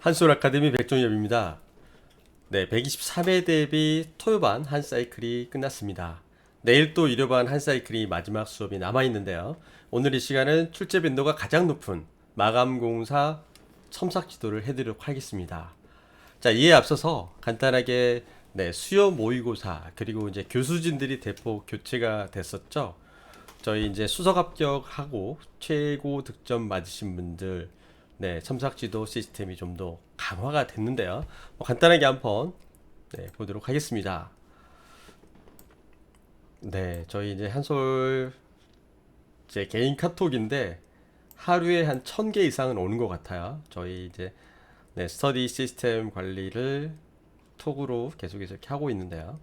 한솔 아카데미 백종엽입니다. 네, 123회 대비 토요반 한 사이클이 끝났습니다. 내일 또 일요반 한 사이클이 마지막 수업이 남아있는데요. 오늘 이 시간은 출제 빈도가 가장 높은 마감공사 첨삭 지도를 해드리도록 하겠습니다. 자, 이에 앞서서 간단하게 수요 모의고사 그리고 이제 교수진들이 대폭 교체가 됐었죠. 저희 이제 수석 합격하고 최고 득점 맞으신 분들 첨삭 지도 시스템이 좀 더 강화가 됐는데요. 간단하게 한번 보도록 하겠습니다. 저희 이제 한솔 제 개인 카톡인데 하루에 한 1000개 이상은 오는 것 같아요. 저희 이제 스터디 시스템 관리를 톡으로 계속해서 이렇게 하고 있는데요.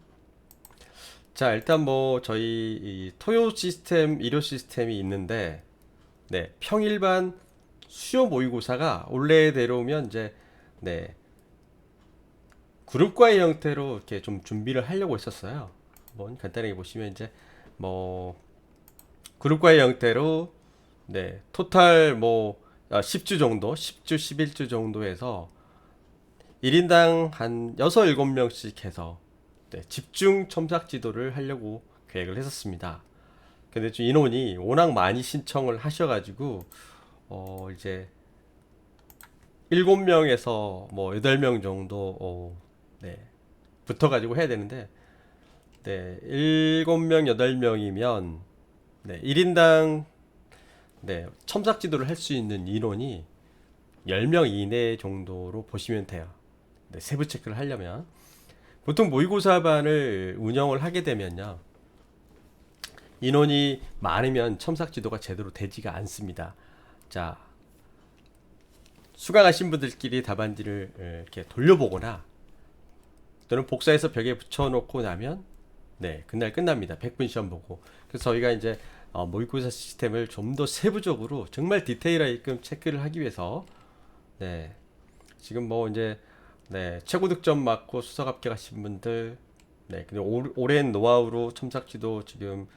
자, 일단 뭐 저희 이 토요 시스템, 일요 시스템이 있는데 평일반 수요 모의고사가 원래대로면 이제 그룹과의 형태로 이렇게 좀 준비를 하려고 했었어요. 한번 간단하게 보시면 이제 뭐 그룹과의 형태로 토탈 뭐 10주 정도, 10주, 11주 정도 해서 1인당 한 6, 7명씩 해서 집중 첨삭 지도를 하려고 계획을 했었습니다. 근데 좀 인원이 워낙 많이 신청을 하셔가지고 이제 7명에서 뭐 8명 정도 붙어가지고 해야 되는데 7명, 8명이면 1인당 첨삭 지도를 할 수 있는 인원이 10명 이내 정도로 보시면 돼요. 세부 체크를 하려면 보통 모의고사반을 운영을 하게 되면요, 인원이 많으면 첨삭 지도가 제대로 되지가 않습니다. 자, 수강하신 분들끼리 답안지를 이렇게 돌려보거나 또는 복사해서 벽에 붙여놓고 나면 그날 끝납니다. 100분 시험 보고. 그래서 저희가 이제 모의고사 시스템을 좀 더 세부적으로 정말 디테일하게끔 체크를 하기 위해서 지금 뭐 이제 최고 득점 맞고 수석 합격하신 분들 근데 오랜 노하우로 첨삭 지도 지금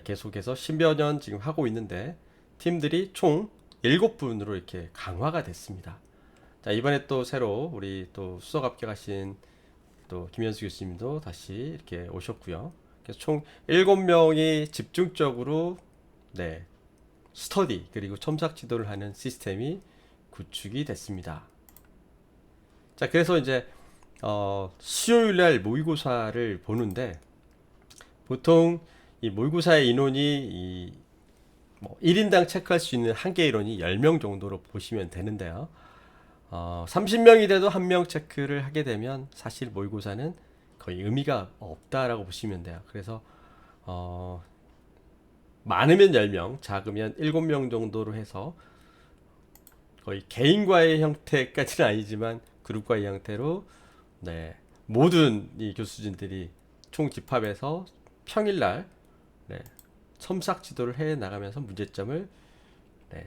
계속해서 10여 년 지금 하고 있는데 팀들이 총 7분으로 이렇게 강화가 됐습니다. 자, 이번에 또 새로 우리 또 수석 합격하신 또 김현수 교수님도 다시 이렇게 오셨고요. 그래서 총 7명이 집중적으로 스터디 그리고 첨삭 지도를 하는 시스템이 구축이 됐습니다. 자, 그래서 이제 수요일 날 모의고사를 보는데 보통 이 모의고사의 인원이 뭐 1인당 체크할 수 있는 한계 인원이 10명 정도로 보시면 되는데요. 30명이 돼도 한 명 체크를 하게 되면 사실 모의고사는 거의 의미가 없다라고 보시면 돼요. 그래서 많으면 10명, 작으면 7명 정도로 해서 거의 개인과의 형태까지는 아니지만 그룹과의 형태로 모든 이 교수진들이 총 집합해서 평일날 첨삭 지도를 해 나가면서 문제점을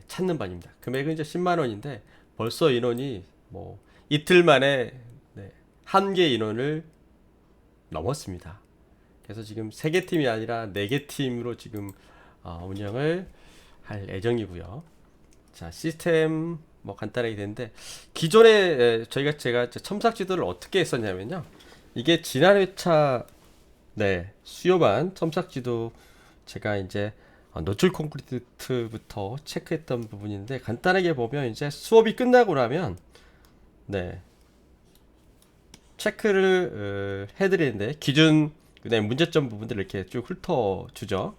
찾는 반입니다. 금액은 이제 10만 원인데 벌써 인원이 뭐 이틀 만에 한 개 인원을 넘었습니다. 그래서 지금 3개 팀이 아니라 4개 팀으로 지금 운영을 할 예정이고요. 자, 시스템 뭐 간단하게 되는데 기존에 제가 첨삭 지도를 어떻게 했었냐면요. 이게 지난 회차 수요반 첨삭 지도 제가 이제 노출 콘크리트부터 체크했던 부분인데 간단하게 보면 이제 수업이 끝나고 나면 체크를 해드리는데 기준 문제점 부분들을 이렇게 쭉 훑어주죠.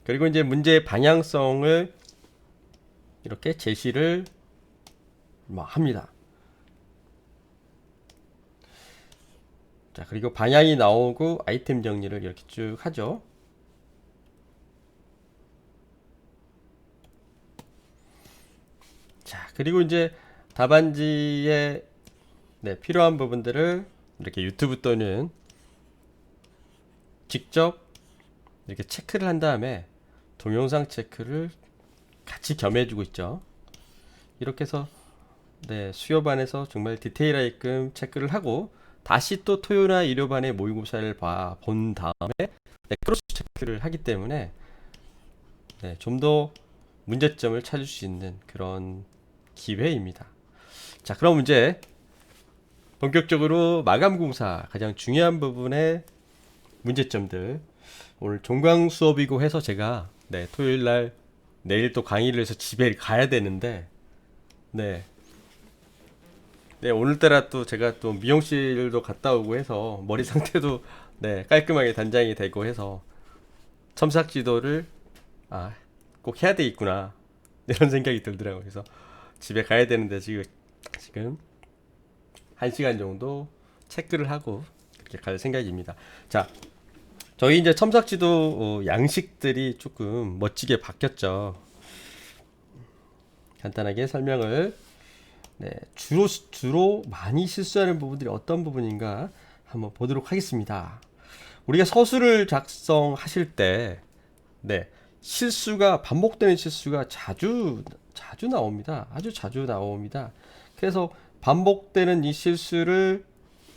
그리고 이제 문제의 방향성을 이렇게 제시를 합니다. 자, 그리고 방향이 나오고 아이템 정리를 이렇게 쭉 하죠. 자, 그리고 이제 답안지에 필요한 부분들을 이렇게 유튜브 또는 직접 이렇게 체크를 한 다음에 동영상 체크를 같이 겸해주고 있죠. 이렇게 해서 수요반에서 정말 디테일하게끔 체크를 하고 다시 또 토요나 일요반의 모의고사를 본 다음에 크로스 체크를 하기 때문에 좀 더 문제점을 찾을 수 있는 그런 기회입니다. 자, 그럼 이제 본격적으로 마감공사 가장 중요한 부분의 문제점들, 오늘 종강 수업이고 해서 제가 토요일날 내일 또 강의를 해서 집에 가야 되는데 오늘따라 또 제가 또 미용실도 갔다 오고 해서 머리 상태도 깔끔하게 단장이 되고 해서 첨삭 지도를 꼭 해야 되겠구나 이런 생각이 들더라고요. 그래서 집에 가야 되는데 지금 1시간 정도 체크를 하고 그렇게 갈 생각입니다. 자, 저희 이제 첨삭지도 양식들이 조금 멋지게 바뀌었죠. 간단하게 설명을 주로 많이 실수하는 부분들이 어떤 부분인가 한번 보도록 하겠습니다. 우리가 서술을 작성하실 때 실수가 반복되는 실수가 자주 나옵니다. 아주 자주 나옵니다. 그래서 반복되는 이 실수를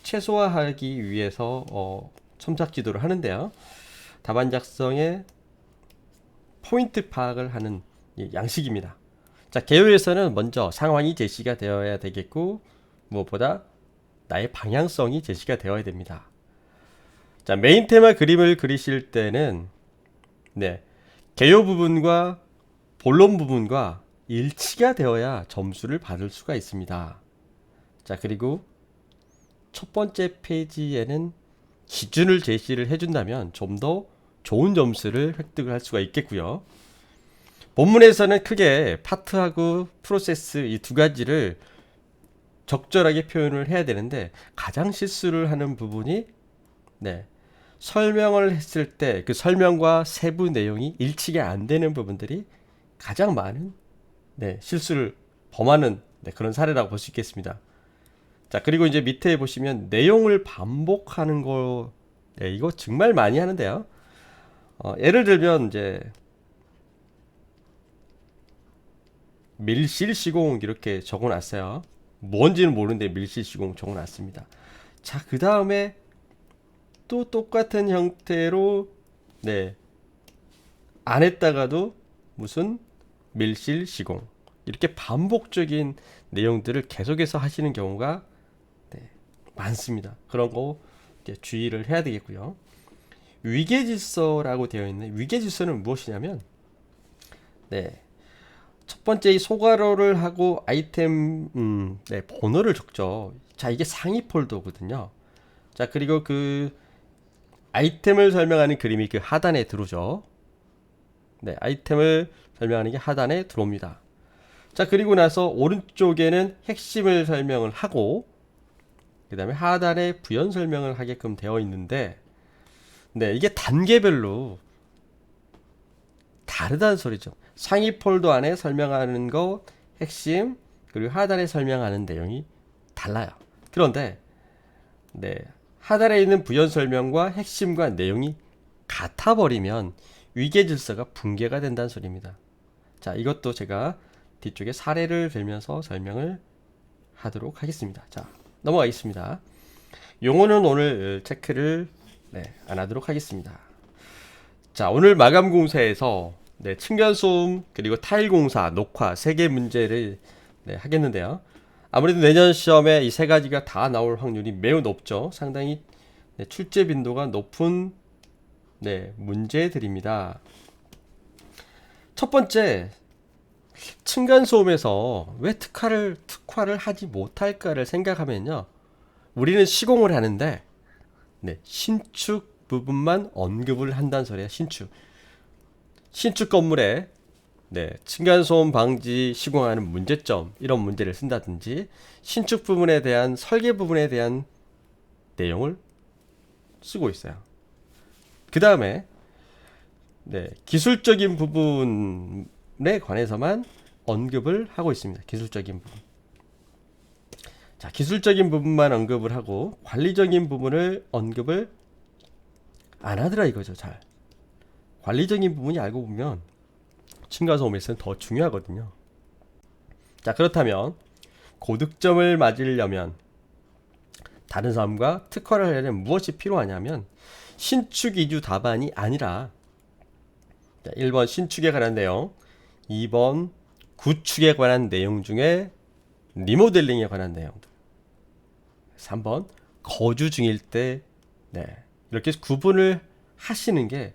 최소화하기 위해서 첨삭 지도를 하는데요. 답안 작성에 포인트 파악을 하는 양식입니다. 자, 개요에서는 먼저 상황이 제시가 되어야 되겠고 무엇보다 나의 방향성이 제시가 되어야 됩니다. 자, 메인 테마 그림을 그리실 때는 개요 부분과 본론 부분과 일치가 되어야 점수를 받을 수가 있습니다. 자, 그리고 첫 번째 페이지에는 기준을 제시를 해준다면 좀 더 좋은 점수를 획득을 할 수가 있겠고요. 본문에서는 크게 파트하고 프로세스 이 두 가지를 적절하게 표현을 해야 되는데 가장 실수를 하는 부분이 설명을 했을 때 그 설명과 세부 내용이 일치가 안 되는 부분들이 가장 많은 실수를 범하는 그런 사례라고 볼 수 있겠습니다. 자, 그리고 이제 밑에 보시면 내용을 반복하는 거 이거 정말 많이 하는데요. 예를 들면 이제 밀실시공 이렇게 적어놨어요. 뭔지는 모르는데 밀실시공 적어놨습니다. 자, 그 다음에 또 똑같은 형태로 안 했다가도 무슨 밀실시공 이렇게 반복적인 내용들을 계속해서 하시는 경우가 많습니다. 그런 거 주의를 해야 되겠고요. 위계질서라고 되어 있는 위계질서는 무엇이냐면 첫 번째 이 소괄호를 하고 아이템 번호를 적죠. 자, 이게 상위 폴더거든요. 자, 그리고 그 아이템을 설명하는 그림이 그 하단에 들어오죠. 아이템을 설명하는 게 하단에 들어옵니다. 자, 그리고 나서 오른쪽에는 핵심을 설명을 하고 그 다음에 하단에 부연 설명을 하게끔 되어 있는데 이게 단계별로 다르다는 소리죠. 상위 폴더 안에 설명하는 거 핵심 그리고 하단에 설명하는 내용이 달라요. 그런데 하단에 있는 부연 설명과 핵심과 내용이 같아 버리면 위계 질서가 붕괴가 된다는 소리입니다. 자, 이것도 제가 뒤쪽에 사례를 들면서 설명을 하도록 하겠습니다. 자, 넘어가겠습니다. 용어는 오늘 체크를 안 하도록 하겠습니다. 자, 오늘 마감 공사에서 층간소음 그리고 타일 공사, 녹화 3개 문제를 하겠는데요. 아무래도 내년 시험에 이 3가지가 다 나올 확률이 매우 높죠. 상당히 출제 빈도가 높은 문제들입니다. 첫 번째, 층간소음에서 왜 특화를 하지 못할까를 생각하면요. 우리는 시공을 하는데 신축 부분만 언급을 한다는 소리야. 신축 건물에 층간소음 방지 시공하는 문제점 이런 문제를 쓴다든지 신축 부분에 대한 설계 부분에 대한 내용을 쓰고 있어요. 그 다음에 기술적인 부분에 관해서만 언급을 하고 있습니다. 기술적인 부분. 자, 기술적인 부분만 언급을 하고 관리적인 부분을 언급을 안 하더라 이거죠. 잘 관리적인 부분이 알고 보면 층간소음에서는 더 중요하거든요. 자, 그렇다면 고득점을 맞으려면 다른 사람과 특화를 하려면 무엇이 필요하냐면 신축 이주 답안이 아니라 1번 신축에 관한 내용, 2번 구축에 관한 내용 중에 리모델링에 관한 내용들 3번 거주 중일 때 네, 이렇게 구분을 하시는 게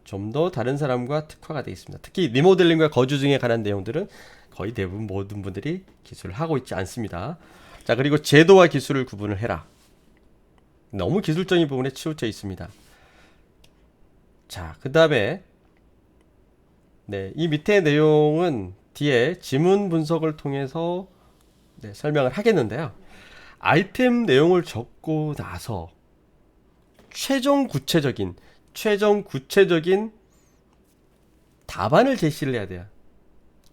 좀 더 다른 사람과 특화가 되어 있습니다. 특히 리모델링과 거주 중에 관한 내용들은 거의 대부분 모든 분들이 기술을 하고 있지 않습니다. 자, 그리고 제도와 기술을 구분을 해라. 너무 기술적인 부분에 치우쳐 있습니다. 자, 그 다음에 네, 이 밑에 내용은 뒤에 지문 분석을 통해서 네, 설명을 하겠는데요. 아이템 내용을 적고 나서 최종 구체적인 답안을 제시를 해야 돼요.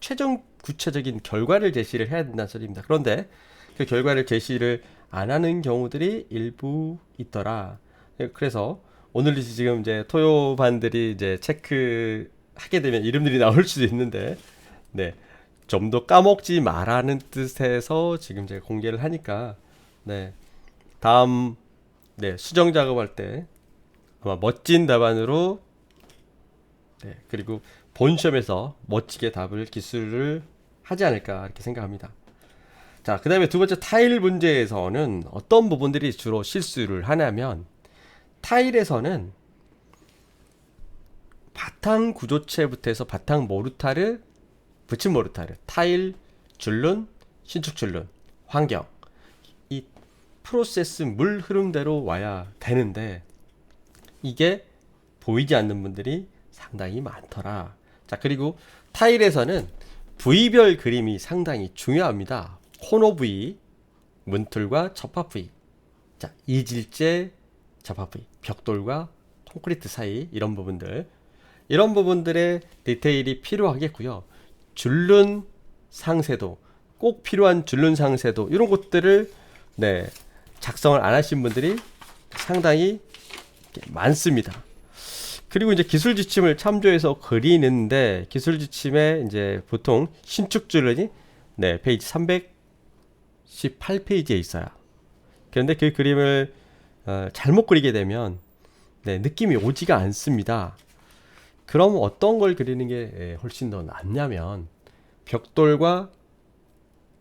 최종 구체적인 결과를 제시를 해야 된다는 소리입니다. 그런데 그 결과를 제시를 안 하는 경우들이 일부 있더라. 그래서 오늘 지금 이제 토요반들이 이제 체크하게 되면 이름들이 나올 수도 있는데, 네, 좀 더 까먹지 말라는 뜻에서 지금 제가 공개를 하니까, 네, 다음 네, 수정 작업할 때 아마 멋진 답안으로 네, 그리고 본 시험에서 멋지게 답을 기술을 하지 않을까 이렇게 생각합니다. 자, 그 다음에 두 번째 타일 문제에서는 어떤 부분들이 주로 실수를 하냐면 타일에서는 바탕 구조체부터 해서 바탕 모르타르, 붙임 모르타르, 타일, 줄눈, 신축 줄눈, 환경 이 프로세스 물 흐름대로 와야 되는데 이게 보이지 않는 분들이 상당히 많더라. 자, 그리고 타일에서는 부위별 그림이 상당히 중요합니다. 코너 부위, 문틀과 접합 부위, 자, 이질재 접합 부위, 벽돌과 콘크리트 사이 이런 부분들의 디테일이 필요하겠고요. 줄눈 상세도, 꼭 필요한 줄눈 상세도 이런 것들을 네, 작성을 안 하신 분들이 상당히 많습니다. 그리고 이제 기술 지침을 참조해서 그리는데 기술 지침에 이제 보통 신축 줄눈이 네, 페이지 318페이지에 있어요. 그런데 그 그림을 잘못 그리게 되면 네, 느낌이 오지가 않습니다. 그럼 어떤 걸 그리는 게 훨씬 더 낫냐면 벽돌과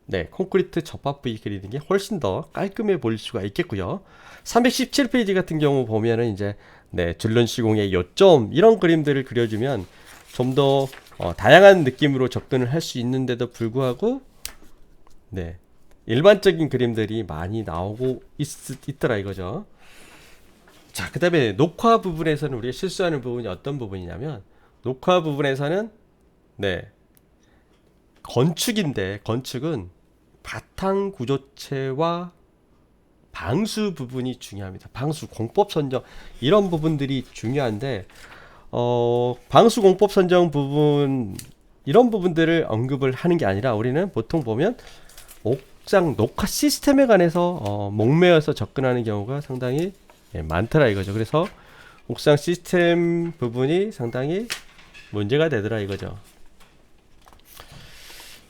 네, 콘크리트 접합 부위 그리는 게 훨씬 더 깔끔해 보일 수가 있겠고요. 317페이지 같은 경우 보면은 이제 네, 줄눈 시공의 요점 이런 그림들을 그려주면 좀 더 다양한 느낌으로 접근을 할 수 있는데도 불구하고 네, 일반적인 그림들이 많이 나오고 있더라 이거죠. 자, 그 다음에 녹화 부분에서는 우리가 실수하는 부분이 어떤 부분이냐면 녹화 부분에서는 네, 건축인데 건축은 바탕 구조체와 방수 부분이 중요합니다. 방수 공법 선정 이런 부분들이 중요한데 방수 공법 선정 부분 이런 부분들을 언급을 하는 게 아니라 우리는 보통 보면 옥상 녹화 시스템에 관해서 목매어서 접근하는 경우가 상당히 많더라 이거죠. 그래서 옥상 시스템 부분이 상당히 문제가 되더라 이거죠.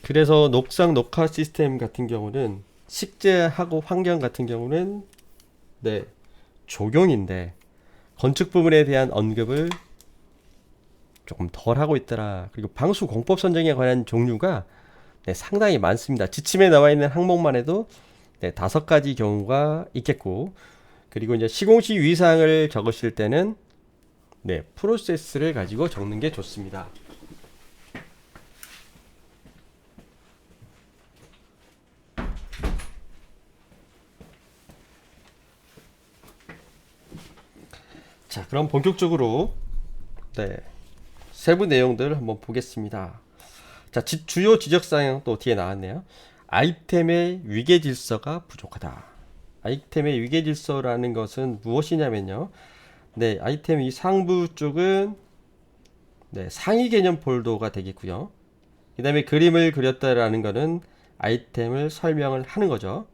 그래서 녹상 녹화 시스템 같은 경우는 식재하고 환경 같은 경우는 네, 적용인데 건축 부분에 대한 언급을 조금 덜 하고 있더라. 그리고 방수 공법 선정에 관한 종류가 네, 상당히 많습니다. 지침에 나와 있는 항목만 해도 네, 5가지 경우가 있겠고, 그리고 이제 시공시 유의사항을 적으실 때는 네, 프로세스를 가지고 적는 게 좋습니다. 자, 그럼 본격적으로 네, 세부 내용들 한번 보겠습니다. 자, 주요 지적사항 또 뒤에 나왔네요. 아이템의 위계 질서가 부족하다. 아이템의 위계 질서라는 것은 무엇이냐면요. 네, 아이템 이 상부 쪽은 네, 상위 개념 폴더가 되겠고요. 그 다음에 그림을 그렸다라는 것은 아이템을 설명을 하는 거죠.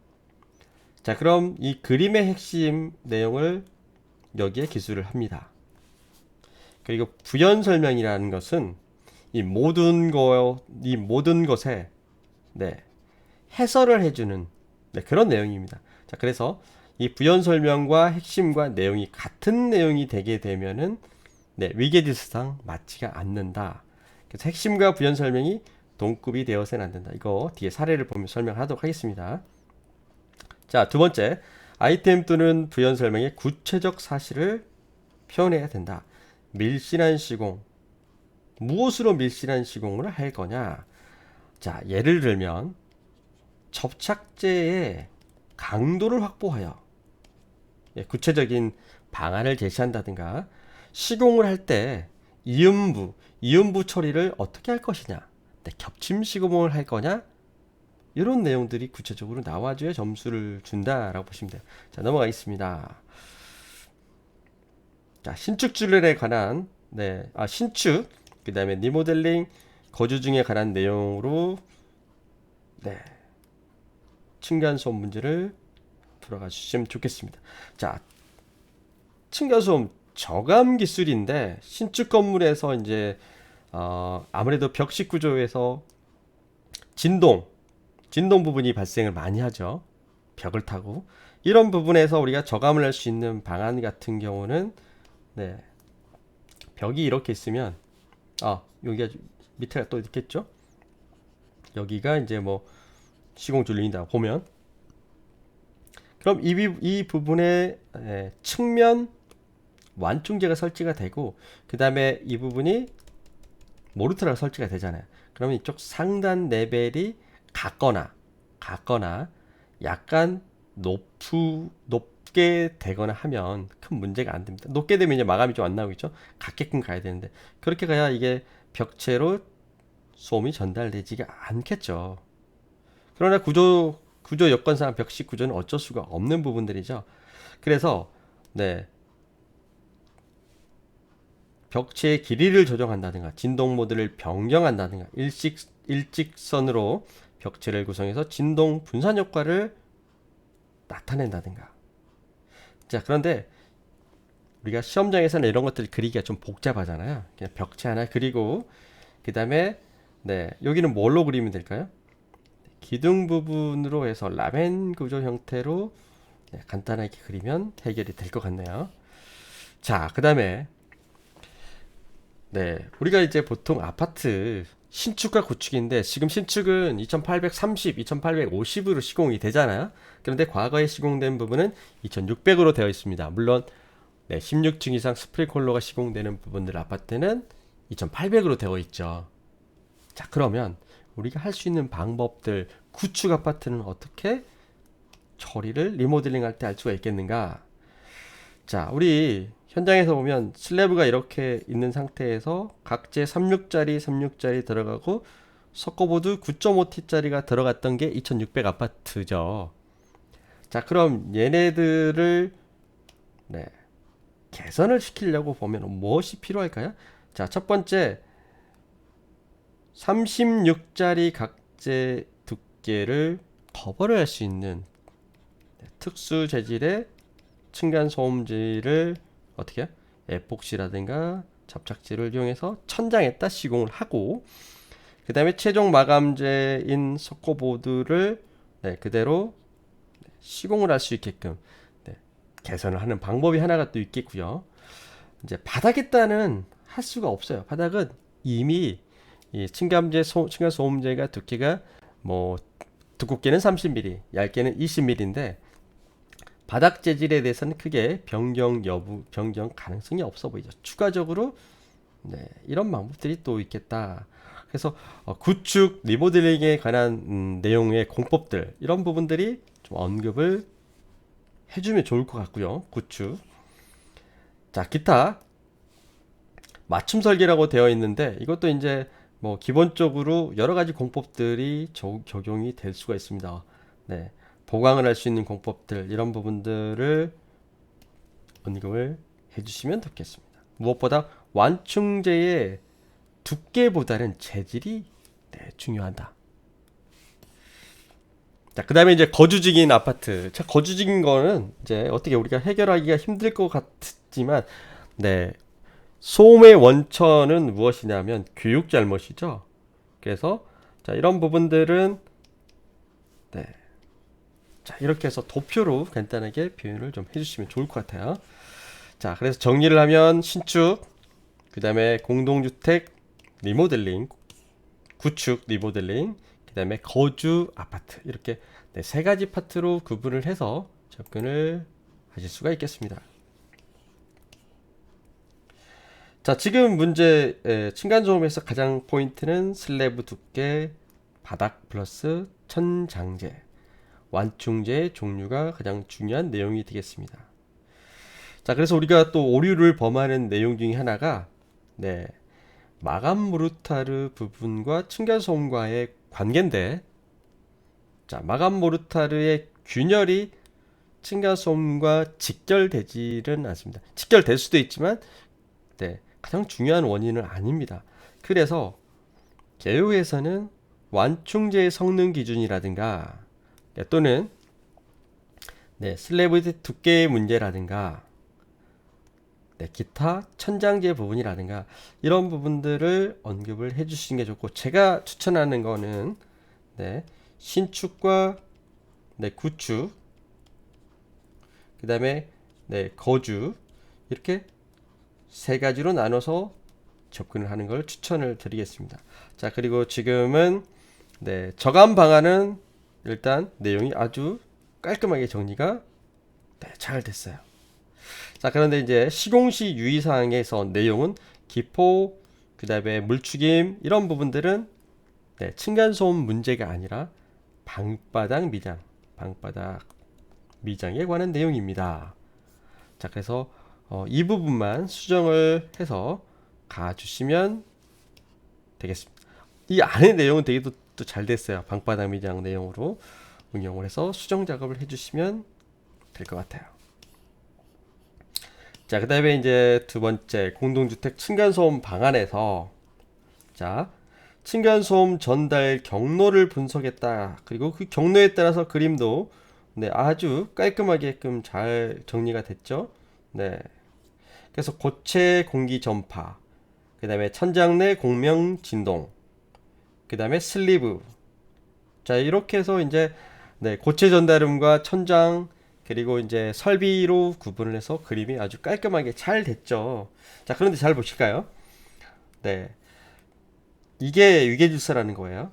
자, 그럼 이 그림의 핵심 내용을 여기에 기술을 합니다. 그리고 부연 설명이라는 것은 이 모든 것에 네, 해설을 해주는 네, 그런 내용입니다. 자, 그래서 이 부연 설명과 핵심과 내용이 같은 내용이 되게 되면은 네, 위계질서상 맞지가 않는다. 그래서 핵심과 부연 설명이 동급이 되어서는 안 된다. 이거 뒤에 사례를 보면 설명하도록 하겠습니다. 자, 두 번째, 아이템 또는 부연 설명에 구체적 사실을 표현해야 된다. 밀실한 시공. 무엇으로 밀실한 시공을 할 거냐? 자, 예를 들면 접착제의 강도를 확보하여 구체적인 방안을 제시한다든가, 시공을 할 때 이음부 처리를 어떻게 할 것이냐, 겹침 시공을 할 거냐, 이런 내용들이 구체적으로 나와줘야 점수를 준다라고 보시면 돼요. 자, 넘어가겠습니다. 자, 신축 관한, 신축, 그 다음에 리모델링, 거주중에 관한 내용으로, 층간소음 문제를 들어가 주시면 좋겠습니다. 자, 층간소음 저감 기술인데, 신축 건물에서 이제, 아무래도 벽식 구조에서 진동 부분이 발생을 많이 하죠. 벽을 타고. 이런 부분에서 우리가 저감을 할 수 있는 방안 같은 경우는, 벽이 이렇게 있으면, 여기가 밑에가 또 있겠죠? 여기가 이제 뭐, 시공 줄린다 보면, 그럼 이 부분에 측면 완충제가 설치가 되고, 그 다음에 이 부분이 모르트라가 설치가 되잖아요. 그러면 이쪽 상단 레벨이 같거나 약간 높게 되거나 하면 큰 문제가 안 됩니다. 높게 되면 이제 마감이 좀 안 나오겠죠. 같게끔 가야 되는데, 그렇게 가야 이게 벽체로 소음이 전달되지가 않겠죠. 그러나 구조 여건상 벽식 구조는 어쩔 수가 없는 부분들이죠. 그래서 벽체의 길이를 조정한다든가, 진동 모드를 변경한다든가, 일직선으로 벽체를 구성해서 진동 분산 효과를 나타낸다든가. 자, 그런데 우리가 시험장에서는 이런 것들 그리기가 좀 복잡하잖아요. 그냥 벽체 하나 그리고, 그 다음에 여기는 뭘로 그리면 될까요? 기둥 부분으로 해서 라멘 구조 형태로 간단하게 그리면 해결이 될 것 같네요. 자, 그 다음에 우리가 이제 보통 아파트 신축과 구축인데, 지금 신축은 2830, 2850으로 시공이 되잖아요. 그런데 과거에 시공된 부분은 2600으로 되어 있습니다. 물론 16층 이상 스프링클러가 시공되는 부분들 아파트는 2800으로 되어 있죠. 자, 그러면 우리가 할 수 있는 방법들, 구축 아파트는 어떻게 처리를 리모델링 할 때 할 수가 있겠는가? 자, 우리 현장에서 보면 슬래브가 이렇게 있는 상태에서 각재 36짜리 들어가고, 석고보드 9.5T짜리가 들어갔던 게 2600 아파트죠. 자, 그럼 얘네들을 개선을 시키려고 보면 무엇이 필요할까요? 자, 첫 번째, 36짜리 각재 두께를 커버를 할 수 있는 특수 재질의 층간 소음지를 어떻게 해요? 에폭시라든가 접착제를 이용해서 천장에다 시공을 하고, 그 다음에 최종 마감재인 석고보드를 그대로 시공을 할 수 있게끔 개선을 하는 방법이 하나가 또 있겠고요. 이제 바닥에다는 할 수가 없어요. 바닥은 이미 이 층간 소음제가 두께가 뭐 두껍게는 30mm, 얇게는 20mm인데, 바닥 재질에 대해서는 크게 변경 가능성이 없어 보이죠. 추가적으로 이런 방법들이 또 있겠다. 그래서 구축 리모델링에 관한 내용의 공법들, 이런 부분들이 좀 언급을 해주면 좋을 것 같고요. 구축. 자, 기타 맞춤 설계라고 되어 있는데, 이것도 이제 뭐 기본적으로 여러 가지 공법들이 적용이 될 수가 있습니다. 보강을 할 수 있는 공법들, 이런 부분들을 언급을 해주시면 좋겠습니다. 무엇보다 완충제의 두께보다는 재질이 중요하다. 자, 그 다음에 이제 거주직인 아파트. 자, 거주직인 거는 이제 어떻게 우리가 해결하기가 힘들 것 같지만, 소음의 원천은 무엇이냐면 교육 잘못이죠. 그래서 자, 이런 부분들은 자, 이렇게 해서 도표로 간단하게 표현을 좀 해주시면 좋을 것 같아요. 자, 그래서 정리를 하면 신축, 그 다음에 공동주택 리모델링, 구축 리모델링, 그 다음에 거주 아파트, 이렇게 네, 세 가지 파트로 구분을 해서 접근을 하실 수가 있겠습니다. 자, 지금 문제 층간소음에서 가장 포인트는 슬래브 두께, 바닥 플러스 천장재, 완충제의 종류가 가장 중요한 내용이 되겠습니다. 자, 그래서 우리가 또 오류를 범하는 내용 중에 하나가 네, 마감 모르타르 부분과 층간소음과의 관계인데, 자, 마감 모르타르의 균열이 층간소음과 직결되지는 않습니다. 직결될 수도 있지만 네, 가장 중요한 원인은 아닙니다. 그래서 개요에서는 완충제의 성능 기준이라든가 네, 또는 네, 슬래브 두께의 문제라든가 네, 기타 천장제 부분이라든가 이런 부분들을 언급을 해주시는 게 좋고, 제가 추천하는 거는 네, 신축과 네, 구축, 그 다음에 네, 거주, 이렇게 세 가지로 나눠서 접근을 하는 걸 추천을 드리겠습니다. 자, 그리고 지금은 네, 저감 방안은 일단 내용이 아주 깔끔하게 정리가 네, 잘 됐어요. 자, 그런데 이제 시공시 유의사항에서 내용은 기포, 그 다음에 물축임 이런 부분들은 네, 층간소음 문제가 아니라 방바닥 미장에 관한 내용입니다. 자, 그래서 이 부분만 수정을 해서 가주시면 되겠습니다. 이 안에 내용은 되게 또 잘 됐어요. 방바닥 미장 내용으로 응용을 해서 수정 작업을 해주시면 될 것 같아요. 자, 그 다음에 이제 두 번째 공동주택 층간소음 방안에서 자, 층간소음 전달 경로를 분석했다. 그리고 그 경로에 따라서 그림도 네, 아주 깔끔하게끔 잘 정리가 됐죠. 네. 그래서 고체 공기 전파, 그 다음에 천장 내 공명 진동, 그 다음에 슬리브. 자, 이렇게 해서 이제 네, 고체 전달음과 천장 그리고 이제 설비로 구분을 해서 그림이 아주 깔끔하게 잘 됐죠. 자, 그런데 잘 보실까요? 네. 이게 위계질서라는 거예요.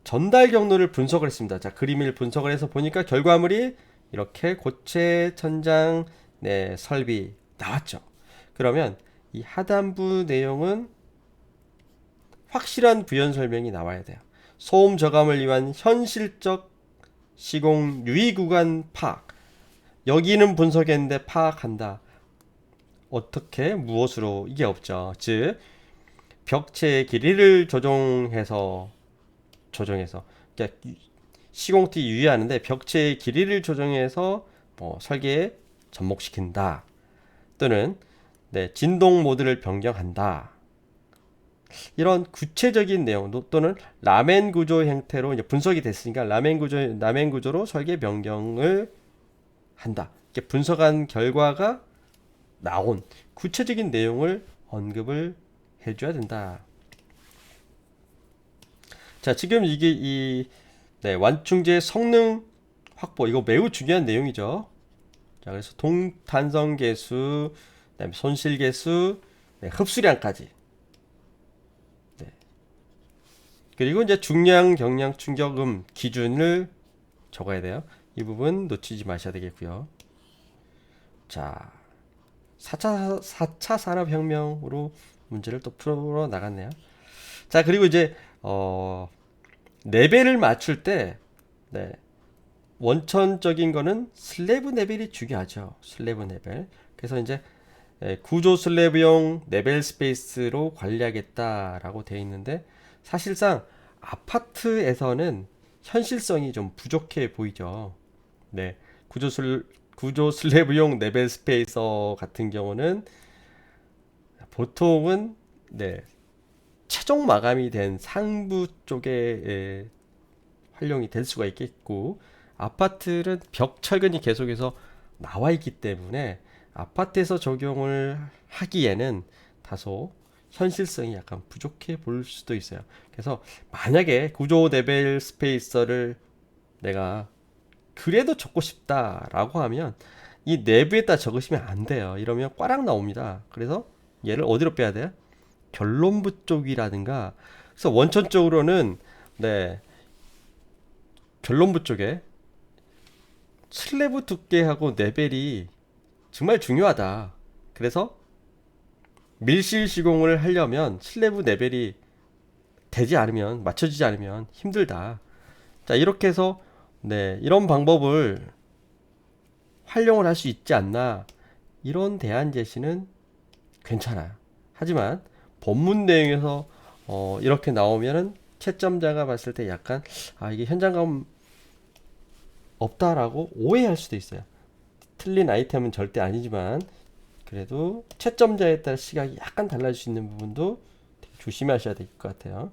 전달 경로를 분석을 했습니다. 자, 그림을 분석을 해서 보니까 결과물이 이렇게 고체, 천장, 네, 설비 나왔죠. 그러면 이 하단부 내용은 확실한 부연 설명이 나와야 돼요. 소음 저감을 위한 현실적 시공 유의 구간 파악. 여기는 분석했는데 파악한다. 어떻게 무엇으로 이게 없죠. 즉 벽체의 길이를 조정해서 그러니까 시공티 유의하는데 벽체의 길이를 조정해서 설계에 접목시킨다. 또는 네, 진동 모드를 변경한다. 이런 구체적인 내용 또는 라멘 구조 형태로 이제 분석이 됐으니까 라멘 구조로 설계 변경을 한다. 이렇게 분석한 결과가 나온 구체적인 내용을 언급을 해줘야 된다. 자, 지금 이게 네, 완충제 성능 확보 이거 매우 중요한 내용이죠. 자, 그래서 동탄성 계수, 그다음에 손실 계수, 네, 흡수량까지. 네. 그리고 이제 중량, 경량, 충격음 기준을 적어야 돼요. 이 부분 놓치지 마셔야 되겠고요. 자, 4차 산업혁명으로 문제를 또 풀어 나갔네요. 자, 그리고 이제 레벨을 맞출 때 네, 원천적인 거는 슬래브 레벨이 중요하죠. 슬래브 레벨. 그래서 이제 구조 슬래브용 레벨 스페이스로 관리하겠다라고 되어 있는데 사실상 아파트에서는 현실성이 좀 부족해 보이죠. 네, 구조 슬래브용 레벨 스페이서 같은 경우는 보통은 네, 최종 마감이 된 상부 쪽에 활용이 될 수가 있겠고, 아파트는 벽 철근이 계속해서 나와 있기 때문에 아파트에서 적용을 하기에는 다소 현실성이 약간 부족해 보일 수도 있어요. 그래서 만약에 구조 레벨 스페이서를 내가 그래도 적고 싶다라고 하면 이 내부에다 적으시면 안 돼요. 이러면 꽈락 나옵니다. 그래서 얘를 어디로 빼야 돼요? 결론부 쪽이라든가. 그래서 원천적으로는 네, 결론부 쪽에 슬래브 두께하고 레벨이 정말 중요하다. 그래서 밀실 시공을 하려면 슬래브 레벨이 되지 않으면, 맞춰지지 않으면 힘들다. 자, 이렇게 해서 네, 이런 방법을 활용을 할 수 있지 않나, 이런 대안 제시는 괜찮아요. 하지만 본문 내용에서 이렇게 나오면은 채점자가 봤을 때 약간 이게 현장감 없다라고 오해할 수도 있어요. 틀린 아이템은 절대 아니지만 그래도 채점자에 따라 시각이 약간 달라질 수 있는 부분도 되게 조심하셔야 될 것 같아요.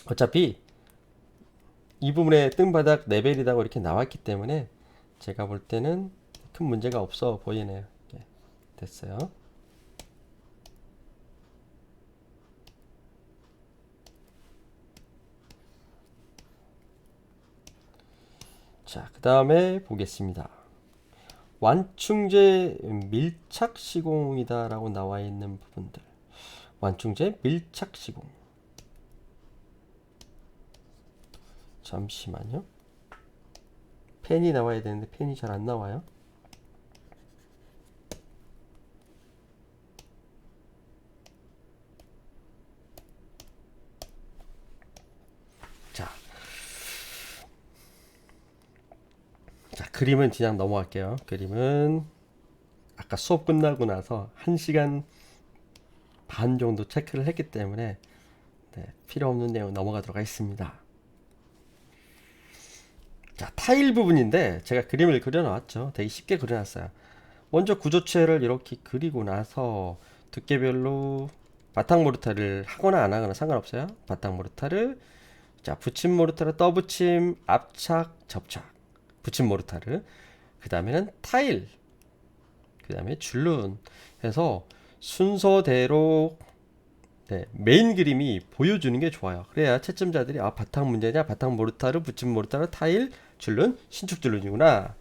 어차피 이 부분에 뜬바닥 레벨이라고 이렇게 나왔기 때문에 제가 볼 때는 큰 문제가 없어 보이네요. 예, 됐어요. 자, 그 다음에 보겠습니다. 완충제 밀착 시공이다라고 나와 있는 부분들. 완충제 밀착 시공. 잠시만요. 펜이 나와야 되는데 펜이 잘 안 나와요. 자, 그림은 그냥 넘어갈게요. 그림은 아까 수업 끝나고 나서 1시간 반 정도 체크를 했기 때문에 네, 필요 없는 내용 넘어가도록 하겠습니다. 자, 타일 부분인데 제가 그림을 그려놨죠. 되게 쉽게 그려놨어요. 먼저 구조체를 이렇게 그리고 나서 두께별로 바탕 모르타를 하거나 안 하거나 상관없어요. 바탕 모르타를, 자, 붙임 모르타를 떠붙임, 압착, 접착, 붙임 모르타를, 그 다음에는 타일, 그 다음에 줄눈 해서 순서대로 네, 메인 그림이 보여주는 게 좋아요. 그래야 채점자들이 바탕 문제냐, 바탕 모르타르, 붙임 모르타르, 타일, 줄눈, 신축 줄눈이구나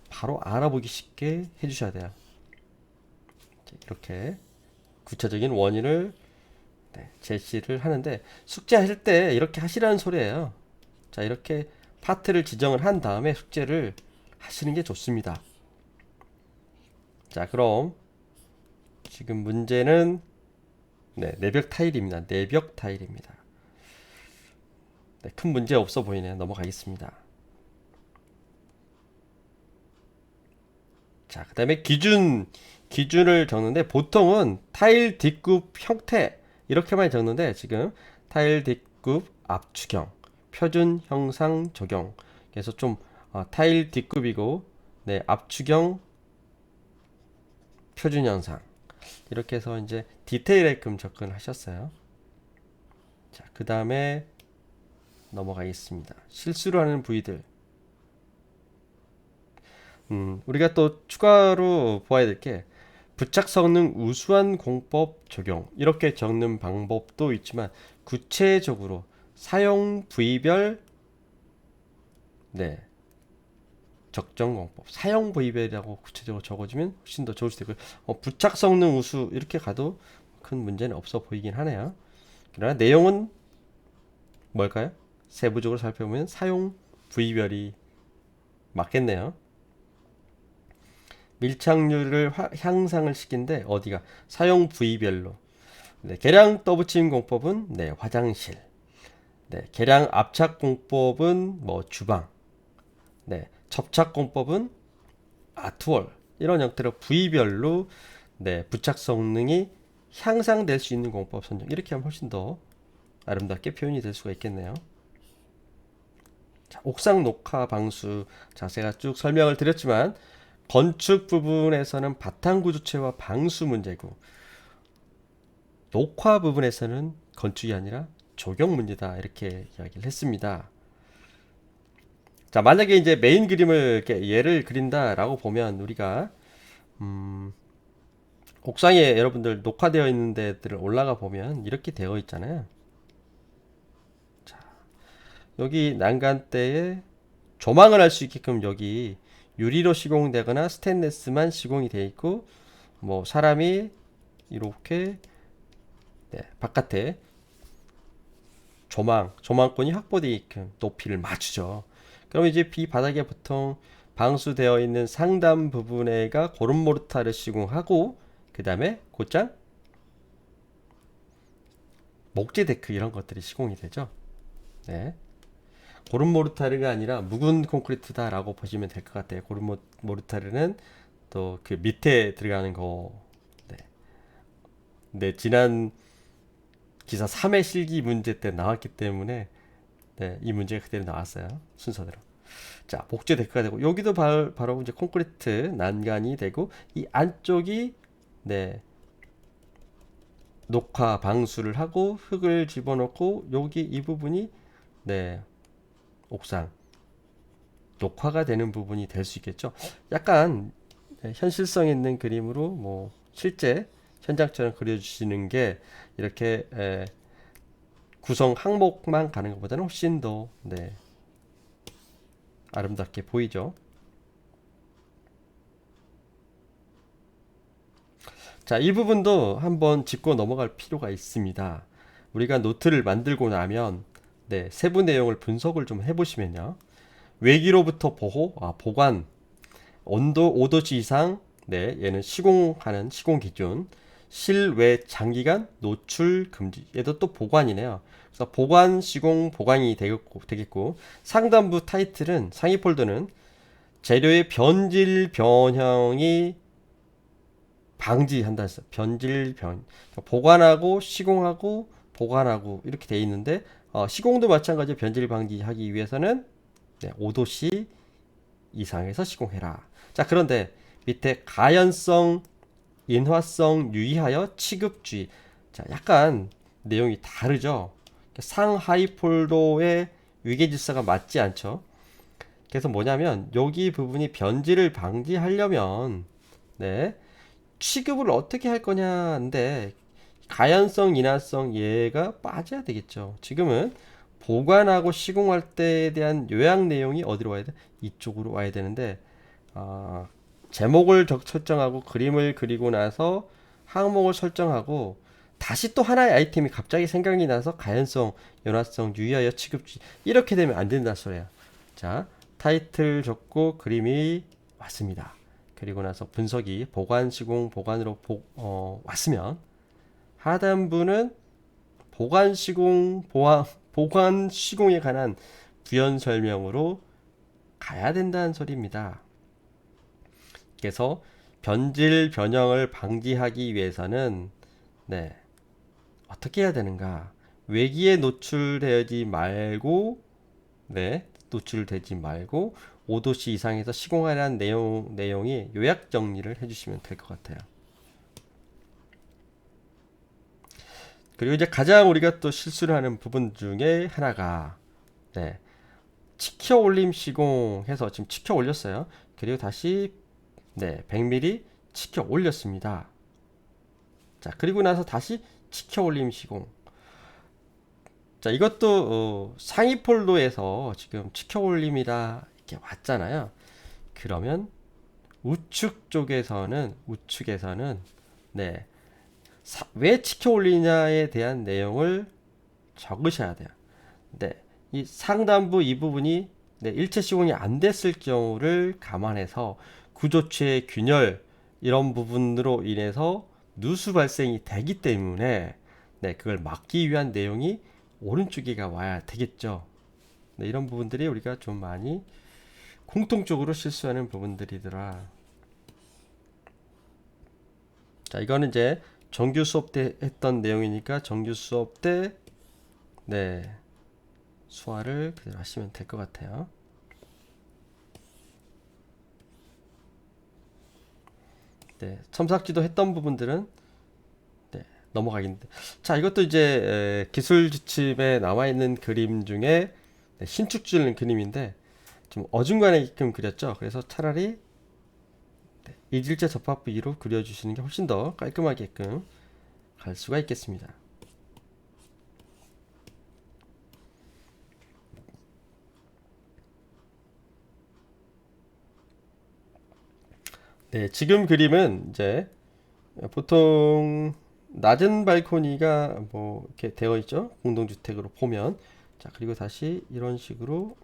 바로 알아보기 쉽게 해주셔야 돼요. 이렇게 구체적인 원인을 네, 제시를 하는데 숙제하실 때 이렇게 하시라는 소리예요. 자, 이렇게 파트를 지정을 한 다음에 숙제를 하시는 게 좋습니다. 자, 그럼 지금 문제는 네, 내벽 타일입니다. 내벽 타일입니다. 네, 큰 문제 없어 보이네요. 넘어가겠습니다. 자, 그 다음에 기준을 적는데 보통은 타일 뒷굽 형태 이렇게만 적는데 지금 타일 뒷굽 압축형 표준 형상 적용, 그래서 좀 타일 뒷굽이고 네, 압축형 표준 형상 이렇게 해서 이제 디테일에끔 접근하셨어요. 자, 그 다음에 넘어가겠습니다. 실수를 하는 부위들. 우리가 또 추가로 보아야 될 게 부착 성능 우수한 공법 적용 이렇게 적는 방법도 있지만 구체적으로 사용 부위별 네, 적정 공법 사용 부위별이라고 구체적으로 적어주면 훨씬 더 좋을 수도 있고요. 부착 성능 우수 이렇게 가도 큰 문제는 없어 보이긴 하네요. 그러나 내용은 뭘까요? 세부적으로 살펴보면 사용 부위별이 맞겠네요. 밀착률을 향상을 시킨데 어디가 사용 부위별로 네, 계량 떠붙임 공법은 네, 화장실, 네, 계량 압착 공법은 뭐 주방, 네, 접착 공법은 아트월 이런 형태로 부위별로 네, 부착 성능이 향상될 수 있는 공법 선정 이렇게 하면 훨씬 더 아름답게 표현이 될 수가 있겠네요. 자, 옥상 녹화 방수 자세가 쭉 설명을 드렸지만 건축 부분에서는 바탕 구조체와 방수 문제고 녹화 부분에서는 건축이 아니라 조경 문제다 이렇게 이야기를 했습니다. 자, 만약에 이제 메인 그림을 이렇게 얘를 그린다라고 보면 우리가 옥상에 여러분들 녹화되어 있는 데들을 올라가 보면 이렇게 되어 있잖아요. 자, 여기 난간대에 조망을 할 수 있게끔 여기 유리로 시공되거나 스테인레스만 시공이 되어 있고 뭐 사람이 이렇게 네, 바깥에 조망권이 확보되게끔 높이를 맞추죠. 그럼 이제 비 바닥에 보통 방수되어 있는 상단 부분에가 고름 모르타를 시공하고 그 다음에 곧장 목재 데크 이런 것들이 시공이 되죠. 네. 고름 모르타르가 아니라 묵은 콘크리트다라고 보시면 될 것 같아요. 고름 모르타르는 또 그 밑에 들어가는 거. 네. 네, 지난 기사 3회 실기 문제 때 나왔기 때문에 네, 이 문제가 그대로 나왔어요. 순서대로. 자, 목재 데크가 되고 여기도 바로 이제 콘크리트 난간이 되고 이 안쪽이 네, 녹화 방수를 하고 흙을 집어넣고 여기 이 부분이 네, 옥상 녹화가 되는 부분이 될 수 있겠죠. 약간 네, 현실성 있는 그림으로 뭐 실제 현장처럼 그려주시는 게 이렇게 구성 항목만 가는 것보다는 훨씬 더 네, 아름답게 보이죠. 자, 이 부분도 한번 짚고 넘어갈 필요가 있습니다. 우리가 노트를 만들고 나면 네, 세부 내용을 분석을 좀 해보시면요. 외기로부터 보호, 보관, 온도 5도씨 이상, 네, 얘는 시공하는 시공 기준, 실외 장기간 노출 금지, 얘도 또 보관이네요. 그래서 보관, 시공, 보관이 되겠고 상단부 타이틀은 상위 폴더는 재료의 변질 변형이 방지한다 했어. 변질 변 보관하고 시공하고 보관하고 이렇게 돼 있는데 시공도 마찬가지로 변질 방지하기 위해서는 네, 5도씨 이상에서 시공해라. 자, 그런데 밑에 가연성, 인화성 유의하여 취급주의. 자, 약간 내용이 다르죠. 상하이 폴더의 위계 질서가 맞지 않죠. 그래서 뭐냐면 여기 부분이 변질을 방지하려면 네, 취급을 어떻게 할 거냐인데 가연성, 인화성 얘가 빠져야 되겠죠. 지금은 보관하고 시공할 때에 대한 요약 내용이 어디로 와야 돼? 이쪽으로 와야 되는데 제목을 설정하고 그림을 그리고 나서 항목을 설정하고 다시 또 하나의 아이템이 갑자기 생각이 나서 가연성, 연화성, 유의하여 취급지 이렇게 되면 안 된다 소리야. 자, 타이틀 적고 그림이 왔습니다. 그리고 나서 분석이 보관, 시공, 보관으로 왔으면 하단부는 보관, 시공, 보관, 시공에 관한 부연 설명으로 가야 된다는 소리입니다. 그래서 변질 변형을 방지하기 위해서는 네, 어떻게 해야 되는가? 외기에 노출되지 말고 네, 노출되지 말고 5도씨 이상에서 시공하라는 내용이 요약 정리를 해주시면 될 것 같아요. 그리고 이제 가장 우리가 또 실수를 하는 부분 중에 하나가 네, 치켜 올림 시공해서 지금 치켜 올렸어요. 그리고 다시 네, 100mm 치켜 올렸습니다. 자, 그리고 나서 다시 치켜 올림 시공. 자, 이것도 상위 폴더에서 지금 치켜 올림이라 이렇게 왔잖아요. 그러면 우측에서는 네, 왜 치켜 올리냐에 대한 내용을 적으셔야 돼요. 네, 이 상단부 이 부분이 네, 일체 시공이 안 됐을 경우를 감안해서 구조체의 균열 이런 부분으로 인해서 누수 발생이 되기 때문에 네, 그걸 막기 위한 내용이 오른쪽에가 와야 되겠죠. 네, 이런 부분들이 우리가 좀 많이 공통적으로 실수하는 부분들이더라. 자, 이거는 이제 정규 수업 때 했던 내용이니까 정규 수업 때 네, 수화를 그대로 하시면 될 것 같아요. 네, 첨삭지도 했던 부분들은 네, 넘어가겠는데. 자, 이것도 이제 기술 지침에 나와 있는 그림 중에 네, 신축 지는 그림인데 좀 어중간하게끔 그렸죠. 그래서 차라리 네, 이질체 접합부 2로 그려주시는 게 훨씬 더 깔끔하게끔 갈 수가 있겠습니다. 네, 지금 그림은 이제 보통 낮은 발코니가 뭐 이렇게 되어 있죠. 공동주택으로 보면. 자, 그리고 다시 이런 식으로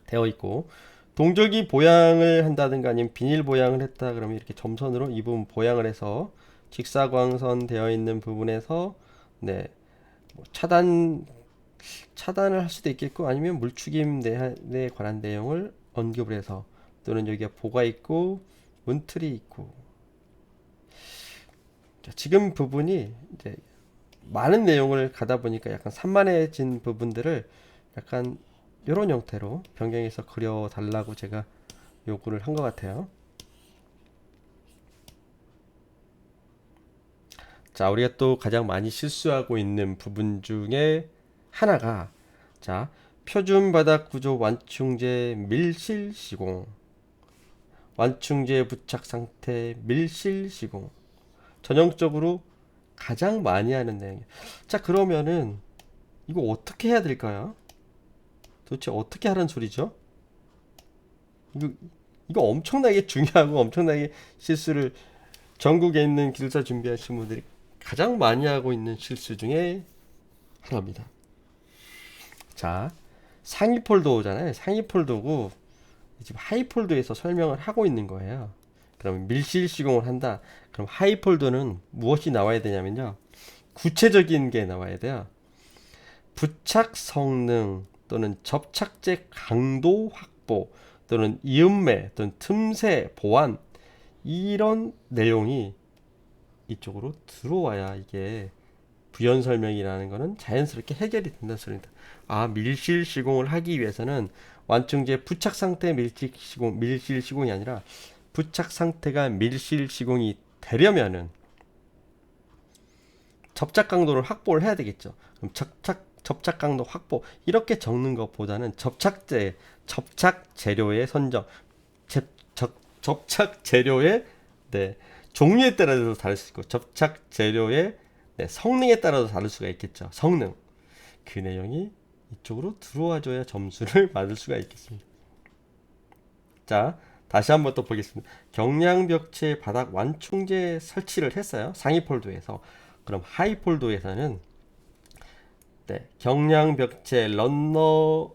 되어 있고, 동절기 보양을 한다든가 아니면 비닐 보양을 했다 그러면 이렇게 점선으로 이 부분 보양을 해서 직사광선 되어 있는 부분에서 네, 뭐 차단을 할 수도 있겠고, 아니면 물축임에 관한 내용을 언급을 해서, 또는 여기가 보가 있고 문틀이 있고. 자, 지금 부분이 이제 많은 내용을 가다 보니까 약간 산만해진 부분들을 약간 이런 형태로 변경해서 그려 달라고 제가 요구를 한 것 같아요. 자, 우리가 또 가장 많이 실수하고 있는 부분 중에 하나가, 자, 표준 바닥 구조 완충제 밀실 시공, 완충제 부착 상태 밀실 시공, 전형적으로 가장 많이 하는 내용이에요. 자, 그러면은 이거 어떻게 해야 될까요? 도대체 어떻게 하라는 소리죠? 이거, 이거 엄청나게 중요하고 엄청나게 실수를, 전국에 있는 기술사 준비하시는 분들이 가장 많이 하고 있는 실수 중에 하나입니다. 자, 상위 폴더잖아요. 상위 폴더고 지금 하이 폴더에서 설명을 하고 있는 거예요. 그러면 밀실 시공을 한다. 그럼 하이 폴더는 무엇이 나와야 되냐면요. 구체적인 게 나와야 돼요. 부착 성능 또는 접착제 강도 확보 또는 이음매 또는 틈새 보완, 이런 내용이 이쪽으로 들어와야 이게 부연 설명이라는 거는 자연스럽게 해결이 된다는 소리입니다. 아, 밀실 시공을 하기 위해서는 완충제 부착 상태 밀실 시공이 아니라 부착 상태가 밀실 시공이 되려면은 접착 강도를 확보를 해야 되겠죠. 그럼 접착 강도 확보, 이렇게 적는 것보다는 접착 재료의 선정, 접착 재료의 네, 종류에 따라서 다를 수 있고, 접착 재료의 네, 성능에 따라서 다를 수가 있겠죠. 성능, 그 내용이 이쪽으로 들어와줘야 점수를 받을 수가 있겠습니다. 자, 다시 한번 또 보겠습니다. 경량벽체 바닥 완충제 설치를 했어요. 상위 폴더에서. 그럼 하이 폴더에서는 네, 경량벽체 런너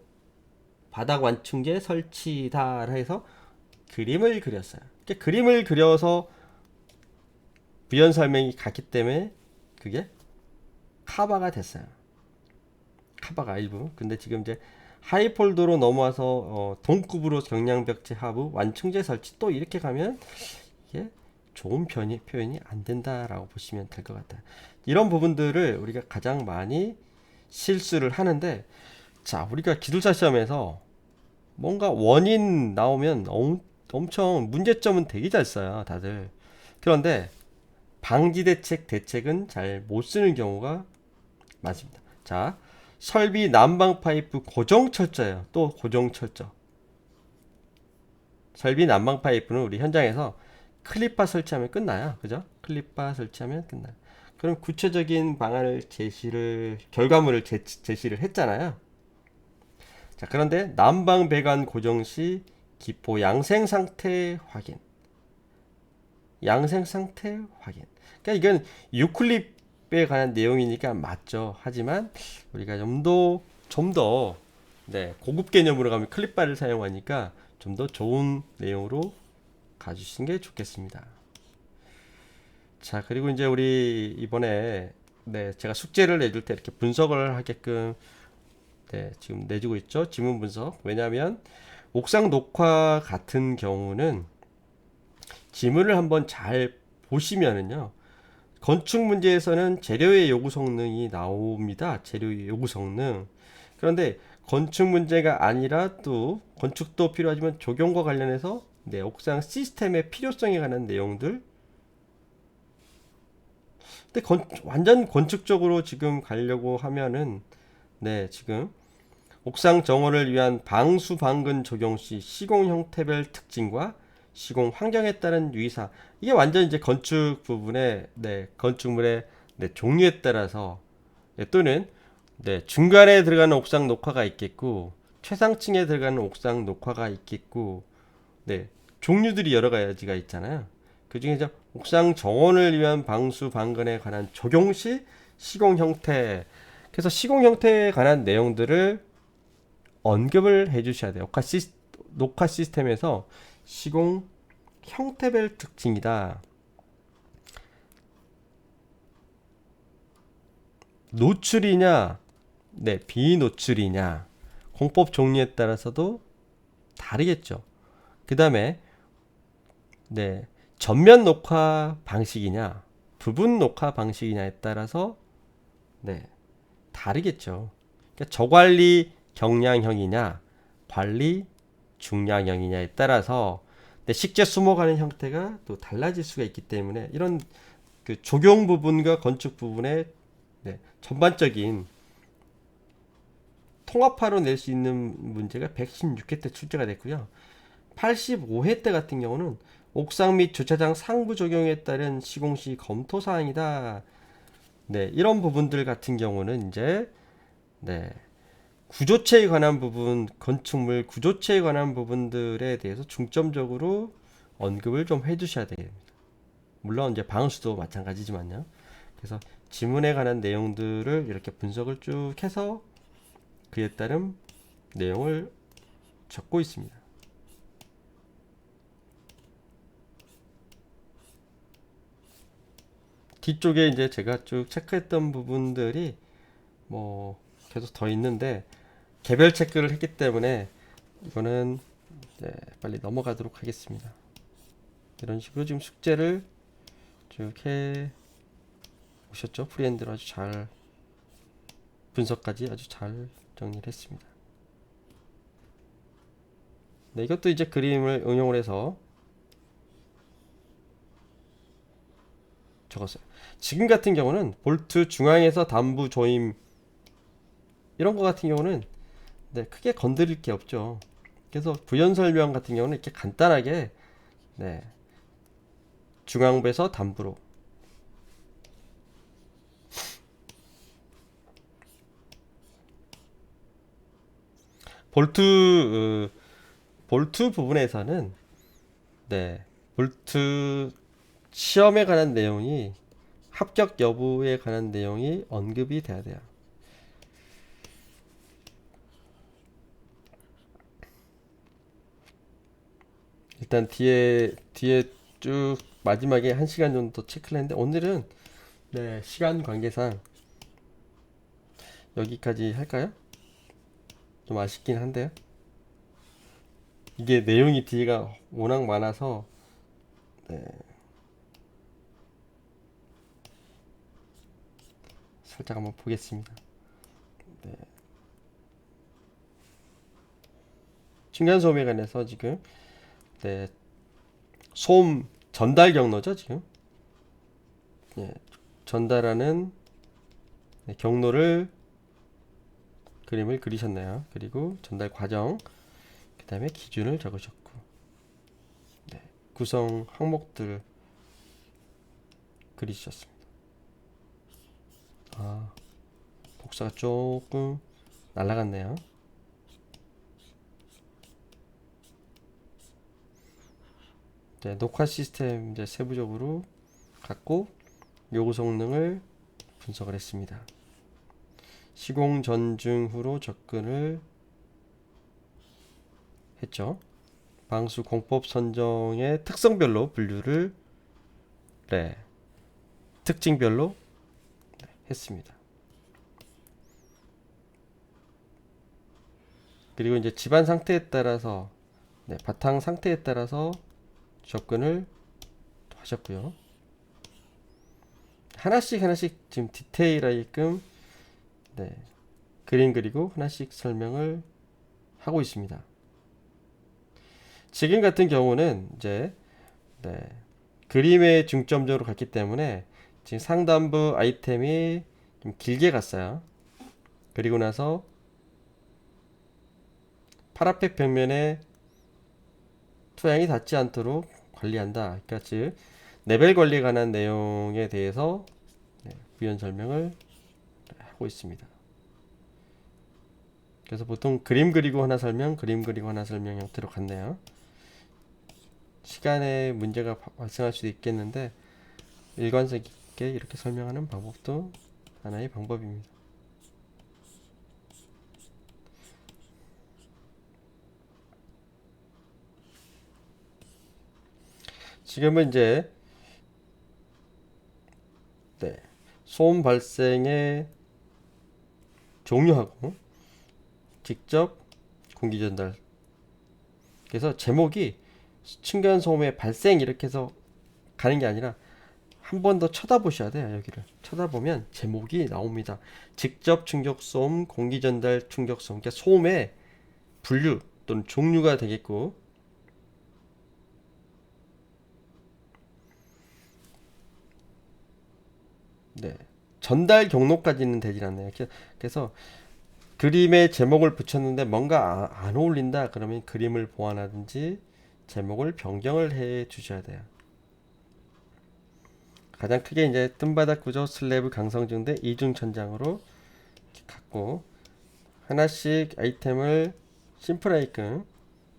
바닥 완충제 설치다 해서 그림을 그렸어요. 그림을 그려서 부연 설명이 갔기 때문에 그게 카바가 됐어요. 카바가 일부. 근데 지금 이제 하이폴더로 넘어와서 동급으로 경량벽체 하부 완충제 설치, 또 이렇게 가면 이게 좋은 표현이 안 된다라고 보시면 될 것 같아요. 이런 부분들을 우리가 가장 많이 실수를 하는데, 자, 우리가 기술사 시험에서 뭔가 원인 나오면 엄청 문제점은 되게 잘 써요, 다들. 그런데 방지 대책은 잘 못 쓰는 경우가 많습니다. 자, 설비 난방 파이프 고정 철저예요. 또 고정 철저. 설비 난방 파이프는 우리 현장에서 클립바 설치하면 끝나요. 그죠? 클립바 설치하면 끝나요. 그럼 구체적인 방안을 결과물을 제시를 했잖아요. 자, 그런데 난방 배관 고정 시 기포 양생 상태 확인. 양생 상태 확인. 그러니까 이건 유클립에 관한 내용이니까 맞죠. 하지만 우리가 좀 더 네, 고급 개념으로 가면 클립바를 사용하니까 좀 더 좋은 내용으로 가주시는 게 좋겠습니다. 자, 그리고 이제 우리 이번에 네, 제가 숙제를 내줄 때 이렇게 분석을 하게끔 네, 지금 내주고 있죠. 지문 분석. 왜냐하면 옥상 녹화 같은 경우는 지문을 한번 잘 보시면은요, 건축 문제에서는 재료의 요구 성능이 나옵니다. 재료의 요구 성능. 그런데 건축 문제가 아니라 또 건축도 필요하지만 적용과 관련해서 네, 옥상 시스템의 필요성에 관한 내용들. 근데 완전 건축적으로 지금 가려고 하면은 네, 지금 옥상 정원을 위한 방수 방근 적용 시 시공 형태별 특징과 시공 환경에 따른 유의사항, 이게 완전 이제 건축 부분의 네, 건축물의 네, 종류에 따라서 네, 또는 네, 중간에 들어가는 옥상 녹화가 있겠고 최상층에 들어가는 옥상 녹화가 있겠고 네, 종류들이 여러 가지가 있잖아요. 그 중에서 옥상 정원을 위한 방수 방근에 관한 적용 시 시공 형태. 그래서 시공 형태에 관한 내용들을 언급을 해 주셔야 돼요. 녹화 시스템에서 시공 형태별 특징이다. 노출이냐, 네, 비노출이냐, 공법 종류에 따라서도 다르겠죠. 그 다음에, 네, 전면 녹화 방식이냐, 부분 녹화 방식이냐에 따라서, 네, 다르겠죠. 그러니까 저관리 경량형이냐, 관리 중량형이냐에 따라서 네, 식재 수목하는 형태가 또 달라질 수가 있기 때문에 이런 그 조경 부분과 건축 부분의 네, 전반적인 통합화로 낼 수 있는 문제가 116회 때 출제가 됐고요. 85회 때 같은 경우는 옥상 및 주차장 상부 적용에 따른 시공시 검토 사항이다. 네, 이런 부분들 같은 경우는 이제 네, 구조체에 관한 부분, 건축물 구조체에 관한 부분들에 대해서 중점적으로 언급을 좀 해주셔야 됩니다. 물론 이제 방수도 마찬가지지만요. 그래서 지문에 관한 내용들을 이렇게 분석을 쭉 해서 그에 따른 내용을 적고 있습니다. 뒤쪽에 이제 제가 쭉 체크했던 부분들이 뭐 계속 더 있는데 개별 체크를 했기 때문에 이거는 네, 빨리 넘어가도록 하겠습니다. 이런 식으로 지금 숙제를 쭉 해 오셨죠? 프리핸드로 아주 잘 분석까지 아주 잘 정리를 했습니다. 네, 이것도 이제 그림을 응용을 해서 적었어요. 지금 같은 경우는 볼트 중앙에서 단부 조임 이런 거 같은 경우는 네, 크게 건드릴 게 없죠. 그래서 부연 설명 같은 경우는 이렇게 간단하게 네, 중앙부에서 단부로 볼트 부분에서는 네, 볼트 시험에 관한 내용이 합격 여부에 관한 내용이 언급이 돼야 돼요. 일단 뒤에 쭉 마지막에 1시간 정도 체크를 했는데 오늘은 네, 시간 관계상 여기까지 할까요? 좀 아쉽긴 한데요. 이게 내용이 뒤가 워낙 많아서 네, 살짝 한번 보겠습니다. 네, 층간소음에 관해서 지금 네, 소음 전달 경로죠 지금. 네, 전달하는 네, 경로를 그림을 그리셨네요. 그리고 전달 과정, 그 다음에 기준을 적으셨고, 네, 구성 항목들 그리셨습니다. 아, 복사가 조금 날라갔네요. 네, 녹화 시스템 이제 세부적으로 갖고 요구 성능을 분석을 했습니다. 시공 전중 후로 접근을 했죠. 방수 공법 선정의 특성별로 분류를 네, 특징별로 네, 했습니다. 그리고 이제 집안 상태에 따라서 네, 바탕 상태에 따라서 접근을 하셨고요. 하나씩 지금 디테일하게끔 네, 그림 그리고 하나씩 설명을 하고 있습니다. 지금 같은 경우는 이제 네, 그림에 중점적으로 갔기 때문에 지금 상단부 아이템이 좀 길게 갔어요. 그리고 나서 파라펫 벽면에 토양이 닿지 않도록 관리한다. 그러니까 즉 레벨 관리에 관한 내용에 대해서 네, 부연 설명을 하고 있습니다. 그래서 보통 그림 그리고 하나 설명, 그림 그리고 하나 설명 형태로 갔네요. 시간에 문제가 발생할 수도 있겠는데 일관성 있게 이렇게 설명하는 방법도 하나의 방법입니다. 지금은 이제 네, 소음 발생의 종류하고 직접 공기 전달. 그래서 제목이 층간 소음의 발생 이렇게 해서 가는 게 아니라 한 번 더 쳐다보셔야 돼요. 여기를 쳐다보면 제목이 나옵니다. 직접 충격 소음, 공기 전달 충격 소음. 그러니까 소음의 분류 또는 종류가 되겠고, 네, 전달 경로까지는 되질 않네요. 그래서 그림에 제목을 붙였는데 뭔가 안 어울린다 그러면 그림을 보완하든지 제목을 변경을 해 주셔야 돼요. 가장 크게 이제 뜸바닥 구조 슬래브 강성중대 이중 천장으로 갖고 하나씩 아이템을 심플하게끔.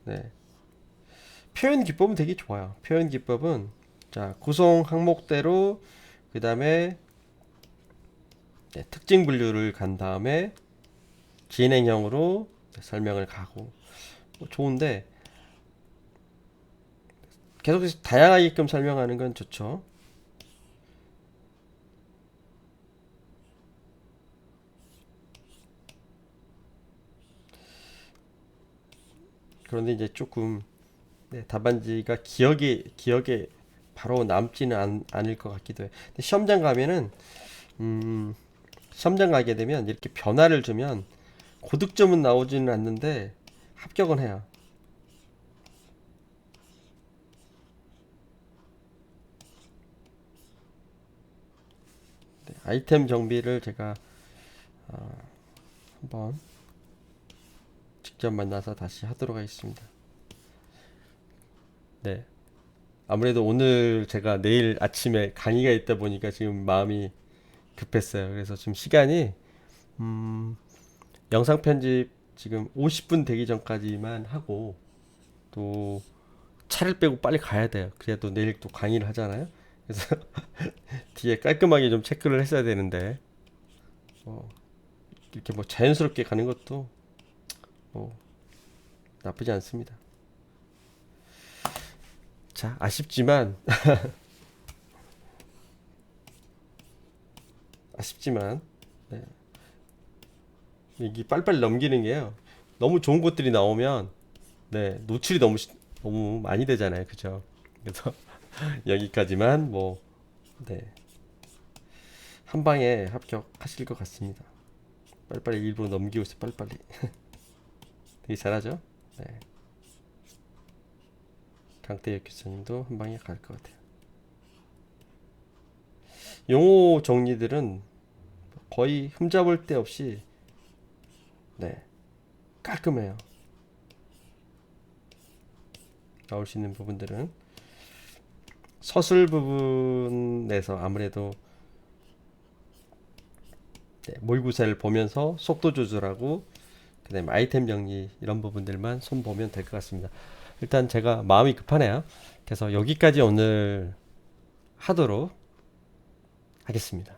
네. 표현 기법은 되게 좋아요. 표현 기법은 자 구성 항목대로 그 다음에 네, 특징 분류를 간 다음에 진행형으로 설명을 가고 뭐 좋은데 계속해서 다양하게끔 설명하는 건 좋죠. 그런데 이제 조금 네, 답안지가 기억에 바로 남지는 않을 것 같기도 해. 근데 시험장 가면은 음, 시험장 가게 되면 이렇게 변화를 주면 고득점은 나오지는 않는데 합격은 해요. 네, 아이템 정비를 제가 한번 직접 만나서 다시 하도록 하겠습니다. 네. 아무래도 오늘 제가 내일 아침에 강의가 있다 보니까 지금 마음이 급했어요. 그래서 지금 시간이 음, 영상 편집 지금 50분 되기 전까지만 하고 또 차를 빼고 빨리 가야 돼요. 그래야 또 내일 또 강의를 하잖아요. 그래서 뒤에 깔끔하게 좀 체크를 했어야 되는데 어, 이렇게 뭐 자연스럽게 가는 것도 뭐 나쁘지 않습니다. 자, 아쉽지만 아쉽지만 네, 이게 빨리빨리 넘기는 게요. 너무 좋은 것들이 나오면 네, 노출이 너무 많이 되잖아요. 그죠? 그래서 여기까지만 뭐 네, 한 방에 합격하실 것 같습니다. 빨리빨리 일부러 넘기고 있어. 빨리빨리. 되게 잘하죠? 네. 강태혁 교수님도 한 방에 갈 것 같아요. 용어 정리들은 거의 흠잡을 데 없이 네, 깔끔해요. 나올 수 있는 부분들은 서술 부분에서 아무래도 네, 모의고사를 보면서 속도 조절하고 그다음에 아이템 정리 이런 부분들만 손 보면 될 것 같습니다. 일단 제가 마음이 급하네요. 그래서 여기까지 오늘 하도록 하겠습니다.